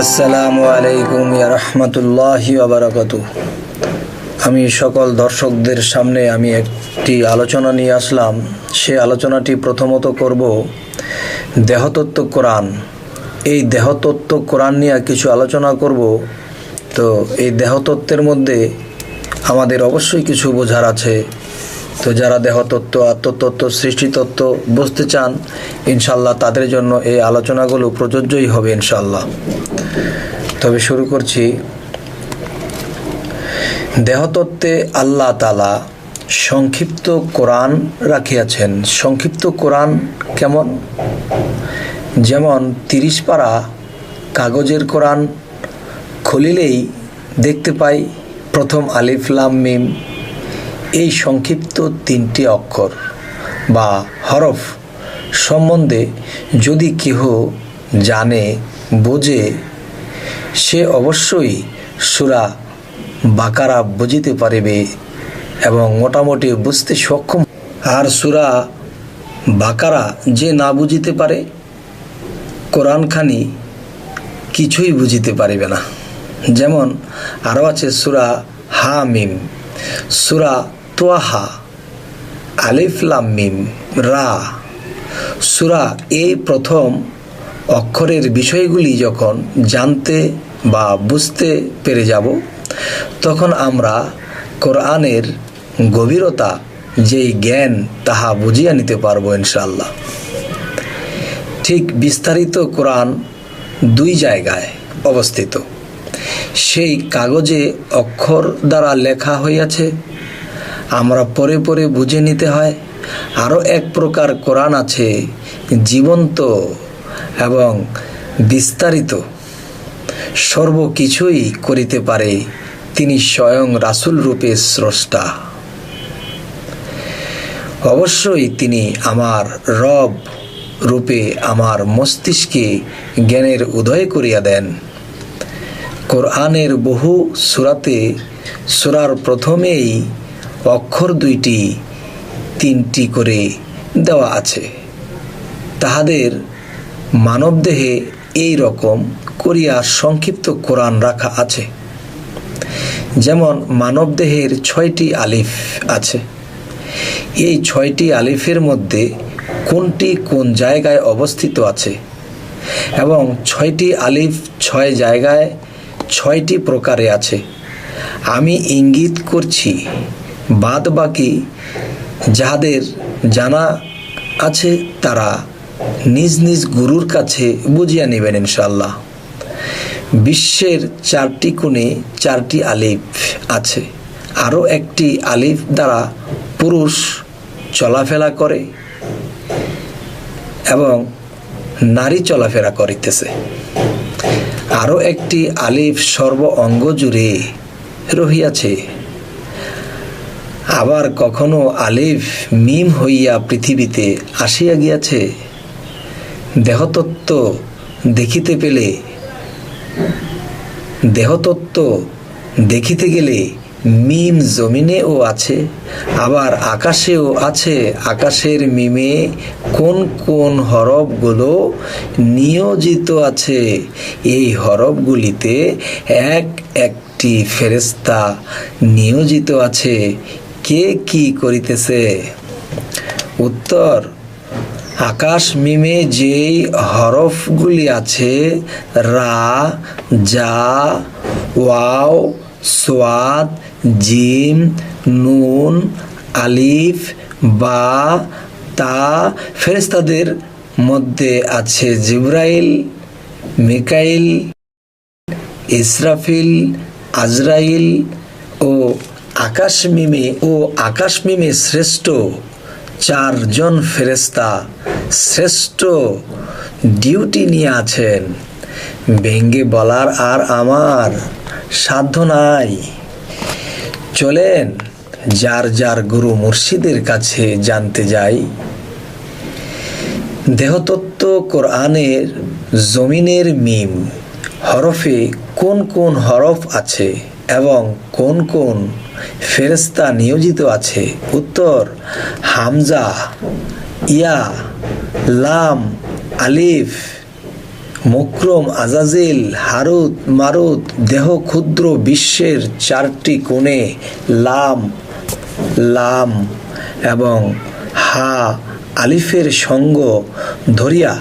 আসসালামু আলাইকুম ইয়া রাহমাতুল্লাহি ওয়া বারাকাতুহু। আমি সকল দর্শকদের সামনে আমি একটি আলোচনা নিয়ে আসলাম। সেই আলোচনাটি প্রথমত করব দেহতত্ত্ব কোরআন। এই দেহতত্ত্ব কোরআন নিয়ে কিছু আলোচনা করব। তো এই দেহতত্ত্বের মধ্যে আমাদের অবশ্যই কিছু বোঝার আছে। তো যারা দেহতত্ত্ব, আত্মতত্ত্ব, সৃষ্টিতত্ত্ব বুঝতে চান, ইনশাল্লাহ তাদের জন্য এই আলোচনাগুলো প্রযোজ্যই হবে ইনশাল্লাহ। তবে শুরু করছি। দেহতত্ত্বে আল্লাহ তাআলা সংক্ষিপ্ত কোরআন রাখিয়াছেন। সংক্ষিপ্ত কোরআন কেমন? যেমন 30 পারা কাগজের কোরআন খুলিলেই দেখতে পাই প্রথম আলিফ লাম মিম, এই সংক্ষিপ্ত 3টি অক্ষর বা হরফ সম্বন্ধে যদি কেহ জানে, বোঝে, সে অবশ্যই সূরা বাকারা বুঝিতে পারিবে এবং মোটামুটি বুঝতে সক্ষম। আর সূরা বাকারা যে না বুঝিতে পারে, কোরআনখানি কিছুই বুঝিতে পারিবে না। যেমন আরও আছে সূরা হামিম, সূরা তোহা, আলিফ লাম মিম রা। সূরা এই প্রথম অক্ষরের বিষয়গুলি যখন জানতে বা বুঝতে পেরে যাব, তখন আমরা কোরআনের গভীরতা যেই জ্ঞান তাহা বুঝিয়ে নিতে পারবো ইনশাআল্লাহ। ঠিক বিস্তারিত কোরআন 2 জায়গায় অবস্থিত। সেই কাগজে অক্ষর দ্বারা লেখা হইয়াছে, আমরা পরে পরে বুঝে নিতে হয়। আরও এক প্রকার কোরআন আছে জীবন্ত এবং বিস্তারিত, সর্বকিছুই করিতে পারে। তিনি স্বয়ং রাসূল রূপে স্রষ্টা। অবশ্যই তিনি আমার রব রূপে আমার মস্তিষ্কে জ্ঞানের উদয় করিয়া দেন। কোরআনের বহু সূরাতে সূরার প্রথমেই অক্ষর 2টি 3টি করে দেওয়া আছে। তাহাদের মানবদেহে এই রকম করিয়া সংক্ষিপ্ত কোরআন রাখা আছে। যেমন মানবদেহের 6টি আলিফ আছে। এই 6টি আলিফের মধ্যে কোনটি কোন জায়গায় অবস্থিত আছে এবং 6টি আলিফ 6 জায়গায় 6টি প্রকারে আছে। আমি ইঙ্গিত করছি, বাদ বাকি যাহাদের জানা আছে তারা নিজ নিজ গুরুর কাছে বুঝিয়া নেবেন ইনশাআল্লাহ। বিশ্বের 4টি কোণে 4টি আলিফ আছে। আরও একটি আলিফ দ্বারা পুরুষ চলাফেরা করে এবং নারী চলাফেরা করিতেছে। আরও একটি আলিফ সর্ব অঙ্গ জুড়ে রহিয়াছে। আবার কখনো আলিফ মিম হইয়া পৃথিবীতে আসিয়া গিয়াছে। দেহতত্ত্ব দেখিতে গেলে মিম জমিনেও আছে, আবার আকাশেও আছে। আকাশের মিমে কোন কোন হরফগুলো নিয়োজিত আছে, এই হরফগুলিতে এক একটি ফেরেশতা নিয়োজিত আছে। কে কি করিতেছে? উত্তর, আকাশ মিমে যেই হরফগুলি আছে, রা, জা, ওয়াও, সোয়াদ, জিম, নুন, আলিফ, বা, তা, ফেরেশতাদের মধ্যে আছে জিবরাইল, মিকাইল, ইসরাফিল, আজরাইল ও আকাশ মিমে শ্রেষ্ঠ 4 জন ফেরেশতা শ্রেষ্ঠ ডিউটি নিয়ে আছেন। ভেঙ্গে বলার আর আমার সাধ্য নাই। চলেন যার যার গুরু মুর্শিদের কাছে জানতে যাই। দেহতত্ত্ব কোরআনের জমিনের মিম হরফে কোন কোন হরফ আছে এবং কোন কোন ফেরেশতা নিয়োজিত আছে? উত্তর, হামজা, ইয়া, লাম, আলিফ মুকরম, আজাজিল, হারুত, মারুত, দেহ ক্ষুদ্র বিশ্বের 4টি কোণে লাম, লাম এবং হা আলিফের সঙ্গ ধরিয়া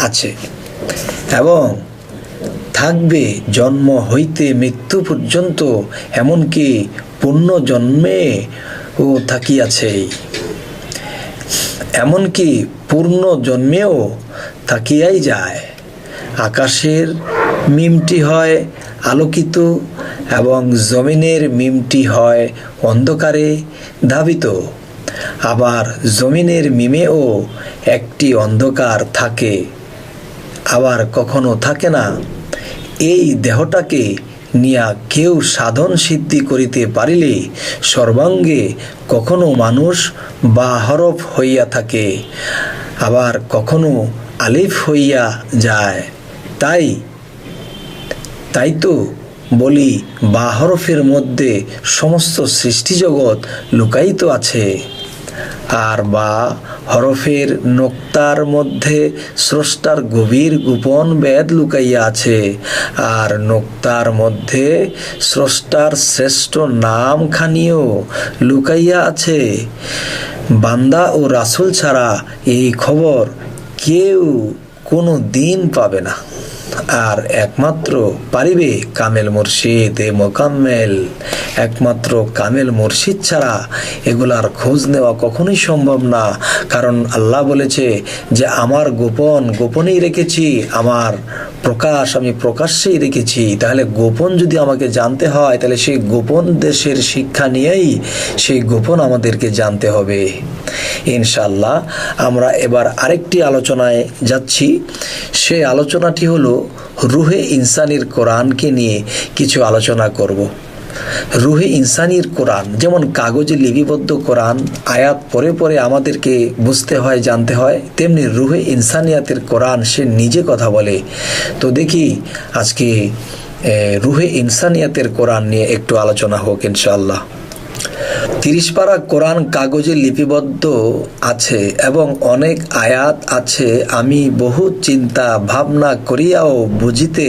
আছে এবং থাকবে জন্ম হইতে মৃত্যু পর্যন্ত, এমনকি পুনর্জন্মে ও থাকিয়াছে, এমনকি পূর্ণ জন্মেও থাকিয়াই যায়। আকাশের মিমটি হয় আলোকিত এবং জমিনের মিমটি হয় অন্ধকারে ধাবিত। আবার জমিনের মিমেও একটি অন্ধকার থাকে, আবার কখনো থাকে না। এই দেহটাকে নিয়া কেউ সাধন সিদ্ধি করিতে পারিলে সর্বাঙ্গে কখনো মানুষ বা হরফ হইয়া থাকে, আবার কখনো আলিফ হইয়া যায়। তাই তো বলি বা হরফের মধ্যে সমস্ত সৃষ্টিজগৎ লুকায়িত আছে, আর বা হরফের নোক্তার মধ্যে স্রষ্টার গভীর গোপন বেদ লুকাইয়া আছে, আর নোক্তার মধ্যে স্রষ্টার শ্রেষ্ঠ নামখানিও লুকাইয়া আছে। বান্দা ও রাসূল ছাড়া এই খবর কেউ কোনো দিন পাবে না, আর একমাত্র পারিবে কামেল মুর্শিদ এ মোকাম্মেল। একমাত্র কামেল মুর্শিদ ছাড়া এগুলার খোঁজ নেওয়া কখনোই সম্ভব না। কারণ আল্লাহ বলেছে যে আমার গোপন গোপনেই রেখেছি, আমার প্রকাশ আমি প্রকাশ্যেই রেখেছি। তাহলে গোপন যদি আমাকে জানতে হয়, তাহলে সেই গোপন দেশের শিক্ষা নিয়েই সেই গোপন আমাদেরকে জানতে হবে। ইনশাআল্লাহ আমরা এবার আরেকটি আলোচনায় যাচ্ছি। সেই আলোচনাটি হলো রুহে ইনসানির কোরআনকে নিয়ে কিছু আলোচনা করব। রুহে ইনসানির কোরআন যেমন কাগজে লিপিবদ্ধ কোরআন আয়াত পরে পরে আমাদেরকে বুঝতে হয়, জানতে হয়, তেমনি রুহে ইনসানিয়াতের কোরআন সে নিজে কথা বলে। তো দেখি আজকে রুহে ইনসানিয়াতের কোরআন নিয়ে একটু আলোচনা হোক ইনশাআল্লাহ। 30 পারা কোরআন কাগজে লিপিবদ্ধ আছে এবং অনেক আয়াত আছে। আমি বহু চিন্তা ভাবনা করিয়াও বুঝিতে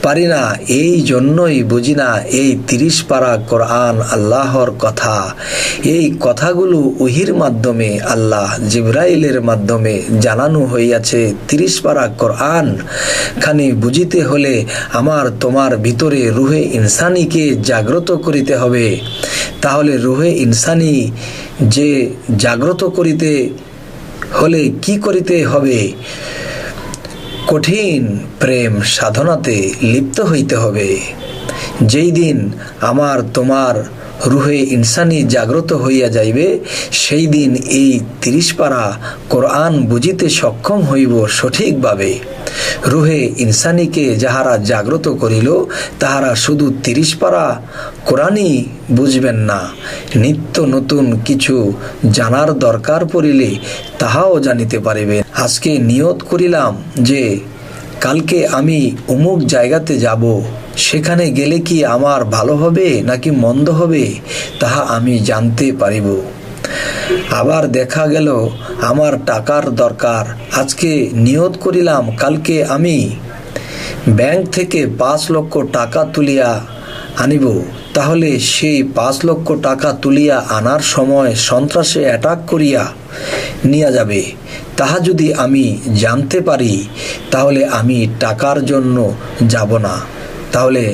পারি না, এই জন্যই বুঝি না এই 30 পারা কোরআন আল্লাহর কথা। এই কথাগুলো ওহির মাধ্যমে আল্লাহ জিবরাইলের মাধ্যমে জানানো হইয়াছে। 30 পারা কোরআন খানি বুঝিতে হলে আমার তোমার ভিতরে রুহে ইনসানিকে জাগ্রত করিতে হবে। তাহলে রুহে ইনসানি যে জাগ্রত করিতে হলে কি করিতে হবে? কঠিন প্রেম সাধনাতে লিপ্ত হইতে হবে। যেই দিন আমার তোমার রুহে ইনসানি জাগ্রত হইয়া যাইবে, সেই দিন এই 30 পারা কোরআন বুঝিতে সক্ষম হইব সঠিকভাবে। রুহে ইনসানিকে যাহারা জাগ্রত করিল, তাহারা শুধু 30 পারা কোরআনই বুঝবেন না, নিত্য নতুন কিছু জানার দরকার পড়িলে তাহাও জানিতে পারিবেন। আজকে নিয়ত করিলাম যে কালকে আমি অমুক জায়গাতে যাব, সেখানে গেলে কি আমার ভালো হবে নাকি মন্দ হবে, তাহা আমি জানতে পারিব। আবার দেখা গেল আমার টাকার দরকার, আজকে নিয়ত করিলাম কালকে আমি ব্যাংক থেকে 5 লক্ষ টাকা তুলিয়া আনিব। তাহলে সেই 5 লক্ষ টাকা তুলিয়া আনার সময় সন্ত্রাসে অ্যাটাক করিয়া নিয়ে যাবে, তাহা যদি আমি জানতে পারি, তাহলে আমি টাকার জন্য যাব না। তাহলে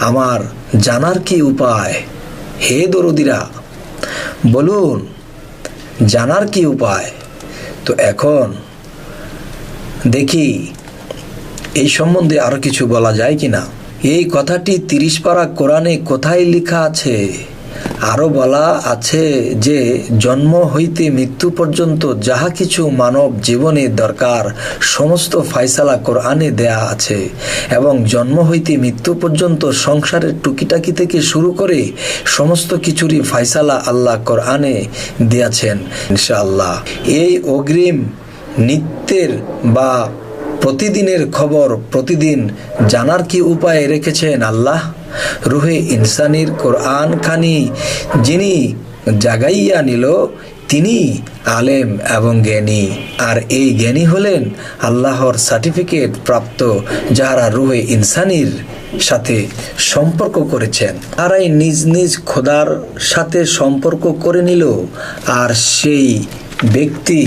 আমার জানার কি উপায়? হে দরদিরা বলুন, জানার কি উপায়? তো এখন দেখি এই সম্বন্ধে আরো কিছু বলা যায় কিনা। এই কথাটি 30 পারা কোরআনে কোথায় লেখা আছে? আরো বলা আছে যে জন্ম হইতে মৃত্যু পর্যন্ত যাহা কিছু মানব জীবনে দরকার সমস্ত ফায়সালা কোরআনে দেয়া আছে, এবং জন্ম হইতে মৃত্যু পর্যন্ত সংসারের টুকিটাকি থেকে শুরু করে সমস্ত কিছুরই ফায়সালা আল্লাহ কোরআনে দিয়েছেন ইনশাআল্লাহ। এই অগ্রিম নিত্যের বা প্রতিদিনের খবর প্রতিদিন জানার কি উপায় রেখেছেন আল্লাহ? রুহে ইনসানির কোরআন খানি যিনি জাগাইয়া নিল, তিনি আলেম এবং জ্ঞানী, আর এই জ্ঞানী হলেন আল্লাহর সার্টিফিকেট প্রাপ্ত, যারা রুহে ইনসানির সাথে সম্পর্ক করেছেন। তারাই নিজ নিজ খোদার সাথে সম্পর্ক করে নিল, আর সেই ব্যক্তি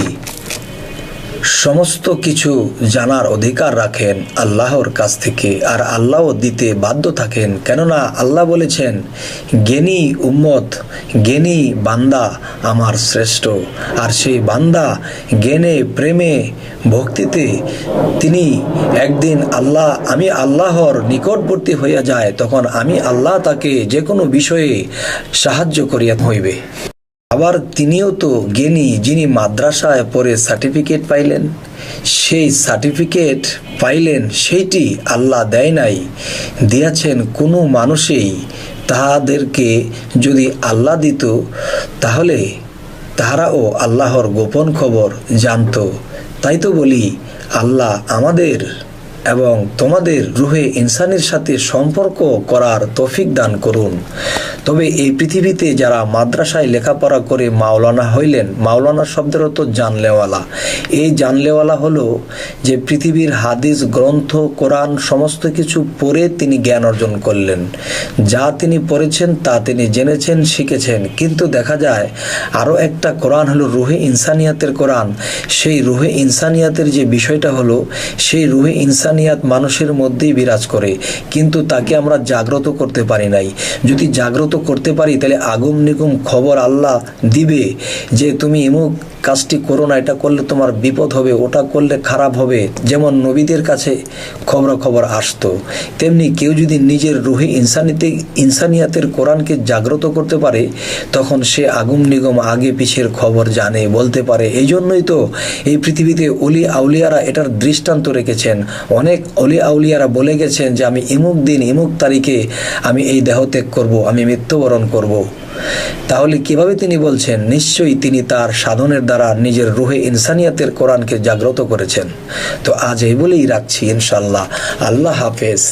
সমস্ত কিছু জানার অধিকার রাখেন আল্লাহর কাছ থেকে, আর আল্লাহও দিতে বাধ্য থাকেন। কেননা আল্লাহ বলেছেন, জ্ঞানী উম্মত, জ্ঞানী বান্দা আমার শ্রেষ্ঠ। আর সেই বান্দা জ্ঞানে, প্রেমে, ভক্তিতে তিনি একদিন আমি আল্লাহর নিকটবর্তী হইয়া যায়, তখন আমি আল্লাহ তাকে যে কোনো বিষয়ে সাহায্য করিয়া হইবে। আবার তিনিও তো জ্ঞানী, যিনি মাদ্রাসায় পড়ে সার্টিফিকেট পাইলেন, সেই সার্টিফিকেট পাইলেন, সেইটি আল্লাহ দেয় নাই, দিয়াছেন কোনো মানুষেই। তাহাদেরকে যদি আল্লাহ দিত, তাহলে তাহারাও আল্লাহর গোপন খবর জানত। তাই তো বলি, আল্লাহ আমাদের এবং তোমাদের রুহে ইনসানের সাথে সম্পর্ক করার তৌফিক দান করুন। তবে এই পৃথিবীতে যারা মাদ্রাসায় লেখাপড়া করে মাওলানা হইলেন, মাওলানা শব্দের অর্থ জানলেওয়ালা। এই জানলেওয়ালা হলো যে পৃথিবীর হাদিস গ্রন্থ, কোরআন সমস্ত কিছু পড়ে তিনি জ্ঞান অর্জন করলেন। যা তিনি পড়েছেন তা তিনি জেনেছেন, শিখেছেন। কিন্তু দেখা যায় আরও একটা কোরআন হলো রুহে ইনসানিয়াতের কোরআন। সেই রুহে ইনসানিয়াতের যে বিষয়টা হলো, সেই রুহে ইনসানিয়াত মানুষের মধ্যেই বিরাজ করে, কিন্তু তাকে আমরা জাগ্রত করতে পারি নাই। যদি জাগ্রত করতে পারি, তাহলে আগুম নিগুম খবর আল্লাহ দিবে যে তুমি এমুক কাজটি করো না, এটা করলে তোমার বিপদ হবে, ওটা করলে খারাপ হবে। যেমন নবীদের কাছে খবর আসতো, তেমনি কেউ যদি নিজের রুহে ইনসানিয়াতের কোরআনকে জাগ্রত করতে পারে, তখন সে আগুম নিগম আগে পিছের খবর জানে, বলতে পারে। এই জন্যই তো এই পৃথিবীতে অলি আউলিয়ারা এটার দৃষ্টান্ত রেখেছেন। অনেক অলি আউলিয়ারা বলে গেছেন যে আমি ইমুক দিন ইমুক তারিখে আমি এই দেহ ত্যাগ করবো, আমি মৃত্যুবরণ করব। তাহলে কিভাবে তিনি বলছেন? নিশ্চয়ই তিনি তার সাধনের দ্বারা নিজের রুহে ইনসানিয়াতের কোরআনকে জাগ্রত করেছেন। তো আজ এই বলেই রাখছি, ইনশাআল্লাহ। আল্লাহ হাফেজ।